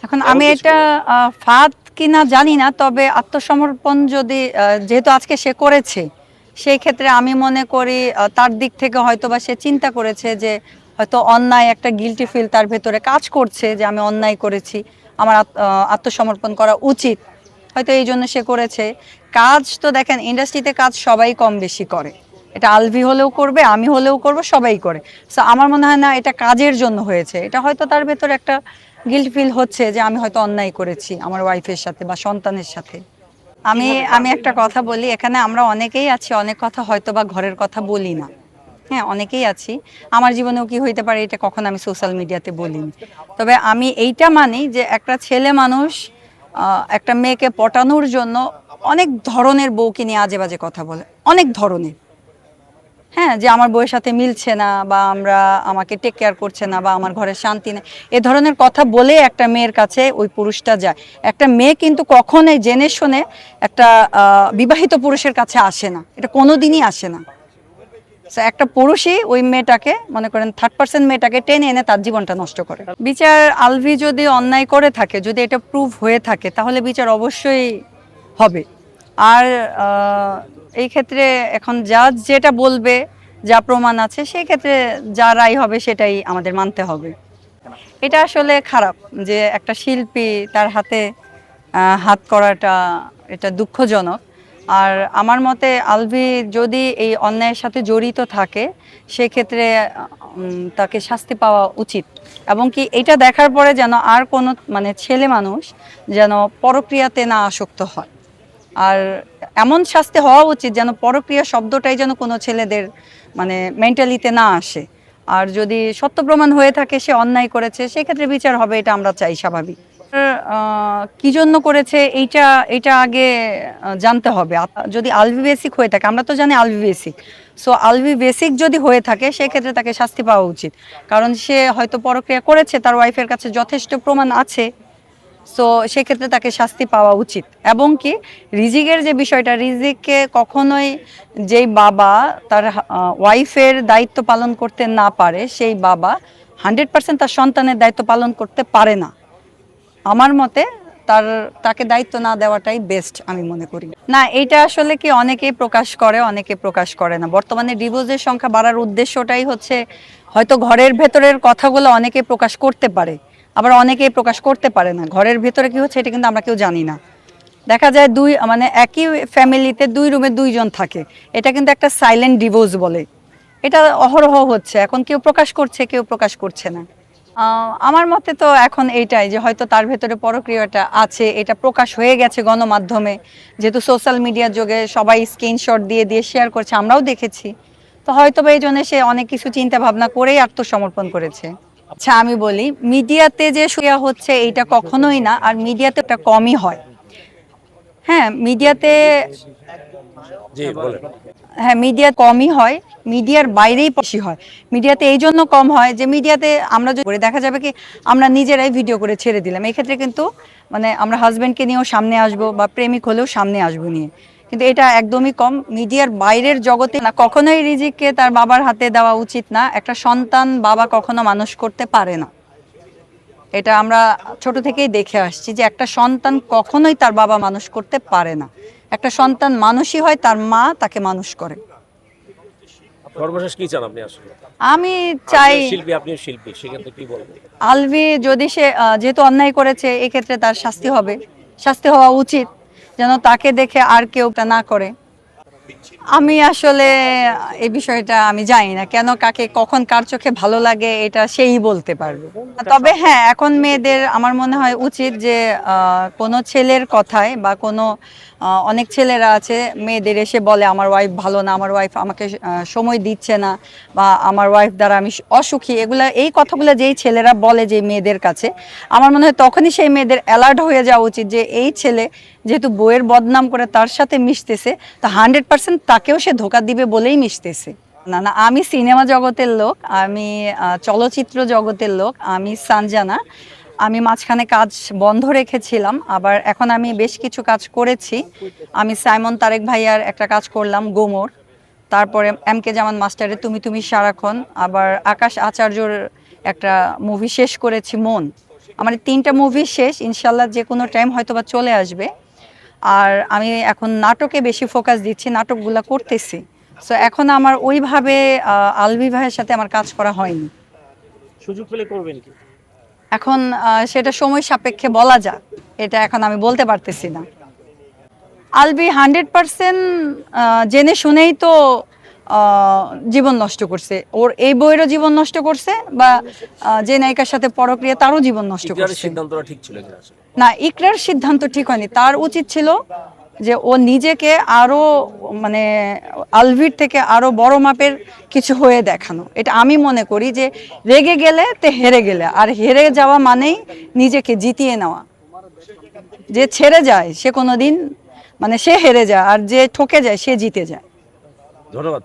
এখন আমি এটা ফাঁদ কিনা জানি না, তবে আত্মসমর্পণ যদি যেহেতু আজকে সে করেছে, সেই ক্ষেত্রে আমি মনে করি তার দিক থেকে হয়তো বা সে চিন্তা করেছে যে হয়তো অন্যায় একটা গিল্টি ফিল তার ভেতরে কাজ করছে যে আমি অন্যায় করেছি, আমার আত্মসমর্পণ করা উচিত, হয়তো এই জন্য সে করেছে। কাজ তো দেখেন ইন্ডাস্ট্রিতে কাজ সবাই কম বেশি করে, এটা আলভি হলেও করবে, আমি হলেও করব, সবাই করে। সো আমার মনে হয় না এটা কাজের জন্য হয়েছে, এটা হয়তো তার ভেতরে একটা গিল্ট ফিল হচ্ছে যে আমি হয়তো অন্যায় করেছি আমার ওয়াইফের সাথে বা সন্তানের সাথে। আমি আমি একটা কথা বলি, এখানে আমরা অনেকেই আছি, অনেক কথা হয়তো বা ঘরের কথা বলি না। হ্যাঁ, অনেকেই আছি, আমার জীবনেও কি হইতে পারে এটা কখন আমি সোশ্যাল মিডিয়াতে বলিনি। তবে আমি এইটা মানি যে একটা ছেলে মানুষ একটা মেয়েকে পটানোর জন্য অনেক ধরনের বউকে নিয়ে আজে বাজে কথা বলে, অনেক ধরনের। হ্যাঁ, যে আমার বউয়ের সাথে মিলছে না, বা আমাকে টেক কেয়ার করছে না, বা আমার ঘরে শান্তি নেই, এ ধরনের কথা বলে একটা মেয়ের কাছে ওই পুরুষটা যায়। একটা মেয়ে কিন্তু কখনোই জেনে শুনে একটা বিবাহিত পুরুষের কাছে আসে না, এটা কোনোদিনই আসে না। একটা পুরুষই ওই মেয়েটাকে, মনে করেন থার্ড পার্সন মেয়েটাকে টেনে এনে তার জীবনটা নষ্ট করে। বিচার আলভি যদি অন্যায় করে থাকে, যদি এটা প্রুভ হয়ে থাকে, তাহলে বিচার অবশ্যই হবে। আর এই ক্ষেত্রে এখন জাজ যেটা বলবে, যা প্রমাণ আছে, সেই ক্ষেত্রে যা রায় হবে সেটাই আমাদের মানতে হবে। এটা আসলে খারাপ যে একটা শিল্পী তার হাতে হাত করাটা, এটা দুঃখজনক। আর আমার মতে আলভি যদি এই অন্যায়ের সাথে জড়িত থাকে, সেক্ষেত্রে তাকে শাস্তি পাওয়া উচিত। এবং কি এটা দেখার পরে যেন আর কোনো মানে ছেলে মানুষ যেন পরক্রিয়াতে না আসক্ত হয়। আর এমন শাস্তি হওয়া উচিত যেন পরক্রিয়া শব্দটাই যেন কোনো ছেলেদের মানে মেন্টালিতে না আসে। আর যদি সত্য প্রমাণ হয়ে থাকে সে অন্যায় করেছে, সেক্ষেত্রে বিচার হবে, এটা আমরা চাই, স্বাভাবিক। কি জন্য করেছে এইটা এটা আগে জানতে হবে। যদি আলভি বেসিক হয়ে থাকে, আমরা তো জানি Alvi basic, so Alvi basic যদি হয়ে থাকে সেক্ষেত্রে তাকে শাস্তি পাওয়া উচিত। কারণ সে হয়তো পরক্রিয়া করেছে, তার ওয়াইফের কাছে যথেষ্ট প্রমাণ আছে, সো সেক্ষেত্রে তাকে শাস্তি পাওয়া উচিত। এবং কি রিজিকের যে বিষয়টা, রিজিককে কখনোই যেই বাবা তার ওয়াইফের দায়িত্ব পালন করতে না পারে, সেই বাবা 100% তার সন্তানের দায়িত্ব পালন করতে পারে না। আমার মতে তাকে দায়িত্ব না দেওয়াটাই বেস্ট আমি মনে করি। না, এটা আসলে কি অনেকেই প্রকাশ করে, অনেকে প্রকাশ করে না। বর্তমানে ডিভোর্সের সংখ্যা বাড়ার উদ্দেশ্যটাই হচ্ছে হয়তো ঘরের ভেতরের কথাগুলো অনেকে প্রকাশ করতে পারে, আবার অনেকেই প্রকাশ করতে পারে না। ঘরের ভেতরে কি হচ্ছে এটা কিন্তু আমরা কেউ জানি না। দেখা যায় মানে একই ফ্যামিলিতে 2 রুমে 2 জন থাকে, এটা কিন্তু একটা সাইলেন্ট ডিভোর্স বলে। এটা অহরহ হচ্ছে, এখন কেউ প্রকাশ করছে, কেউ প্রকাশ করছে না। আমার মতে তো এখন এইটাই যে হয়তো তার ভেতরে পরক্রিয়াটা আছে, এটা প্রকাশ হয়ে গেছে গণমাধ্যমে, যেহেতু সোশ্যাল মিডিয়ার যুগে সবাই স্ক্রিনশট দিয়ে দিয়ে শেয়ার করছে, আমরাও দেখেছি। তো হয়তো বা এই জন্য সে অনেক কিছু চিন্তা ভাবনা করেই আত্মসমর্পণ করেছে। আচ্ছা, আমি বলি, মিডিয়াতে যে শুয়া হচ্ছে এইটা কখনোই না, আর মিডিয়াতে একটা কমই হয়। হ্যাঁ, মিডিয়াতে, জি বলেন। হ্যাঁ মিডিয়া কমই হয়, মিডিয়ার বাইরেই বেশি হয়। মিডিয়াতে এই জন্য কম হয় যে মিডিয়াতে আমরা যদি দেখা যাবে কি আমরা নিজেরাই ভিডিও করে ছেড়ে দিলাম, এই ক্ষেত্রে কিন্তু মানে আমরা হাজব্যান্ডকে নিয়েও সামনে আসবো, বা প্রেমিক হলেও সামনে আসবো নিয়ে, কিন্তু এটা একদমই কম। মিডিয়ার বাইরের জগতে না, কখনোই রিজিককে তার বাবার হাতে দেওয়া উচিত না। একটা সন্তান বাবা কখনো মানুষ করতে পারে না, এটা আমরা ছোট থেকেই দেখে আসছি যে একটা সন্তান কখনোই তার বাবা মানুষ করতে পারে না। একটা সন্তান মানুষই হয়, তার মা তাকে মানুষ করে। সর্বশেষ কি চান আপনি আসলে? আমি চাই আপনিও শিল্পী, সেক্ষেত্রে কি বলবেন? আলভি যদি সে যেহেতু অন্যায় করেছে, এক্ষেত্রে তার শাস্তি হবে, শাস্তি হওয়া উচিত, যেন তাকে দেখে আর কেউ তা না করে। আমি আসলে এই বিষয়টা আমি জানি না, কেন কাকে কখন কার চোখে ভালো লাগে এটা সেই বলতে পারবে। তবে হ্যাঁ, এখন মেয়েদের আমার মনে হয় উচিত যে কোনো ছেলের কথায় বা কোনো অনেক ছেলেরা আছে মেয়েদের এসে বলে আমার ওয়াইফ ভালো না, আমার ওয়াইফ আমাকে সময় দিচ্ছে না, বা আমার ওয়াইফ দ্বারা আমি অসুখী, এই কথাগুলো যেই ছেলেরা বলে যে মেয়েদের কাছে, আমার মনে হয় তখনই সেই মেয়েদের অ্যালার্ট হয়ে যাওয়া উচিত যে এই ছেলে যেহেতু বইয়ের বদনাম করে তার সাথে মিশতেছে, তা 100% তাকেও সে ধোঁকা দিবে বলেই মিশতেছে। না না, আমি সিনেমা জগতের লোক, আমি চলচ্চিত্র জগতের লোক, আমি সানজানা। আমি মাঝখানে কাজ বন্ধ রেখেছিলাম, আবার এখন আমি বেশ কিছু কাজ করেছি। আমি সাইমন তারেক ভাইয়ার একটা কাজ করলাম, গোমর। তারপরে এম কে জামান মাস্টারের তুমি তুমি সারাক্ষণ, আবার আকাশ আচার্যর একটা মুভি শেষ করেছি, মন। আমার 3টা মুভি শেষ, ইনশাল্লাহ যে কোনো টাইম হয়তো বা চলে আসবে। আর আমি এখন নাটকে বেশি ফোকাস দিচ্ছি, নাটকগুলো করতেছি। সো এখন আমার ওইভাবে আলভি ভাইয়ের সাথে আমার কাজ করা হয়নি। সুযোগ পেলে করবেন কি? এখন সেটা সময় সাপেক্ষে বলা যাক, এটা এখন আমি বলতে পারতেছি না। আলভি 100% জেনে শুনেই তো জীবন নষ্ট করছে, ওর এই বইয়েরও জীবন নষ্ট করছে, বা যে নায়িকার সাথে পরক্রিয়া তারও জীবন নষ্ট ইকরারের করছে। সিদ্ধান্তটা ঠিক ছিল কিনা আসলে? না, ইকরার সিদ্ধান্ত ঠিক হয়নি। তার উচিত ছিল যে ও নিজেকে আরো মানে আলভির থেকে আরো বড় মাপের কিছু হয়ে দেখানো। এটা আমি মনে করি যে রেগে গেলে তে হেরে গেলে, আর হেরে যাওয়া মানেই নিজেকে জিতিয়ে নেওয়া। যে ছেড়ে যায় সে কোনোদিন মানে সে হেরে যায়, আর যে ঠকে যায় সে জিতে যায়। ধন্যবাদ।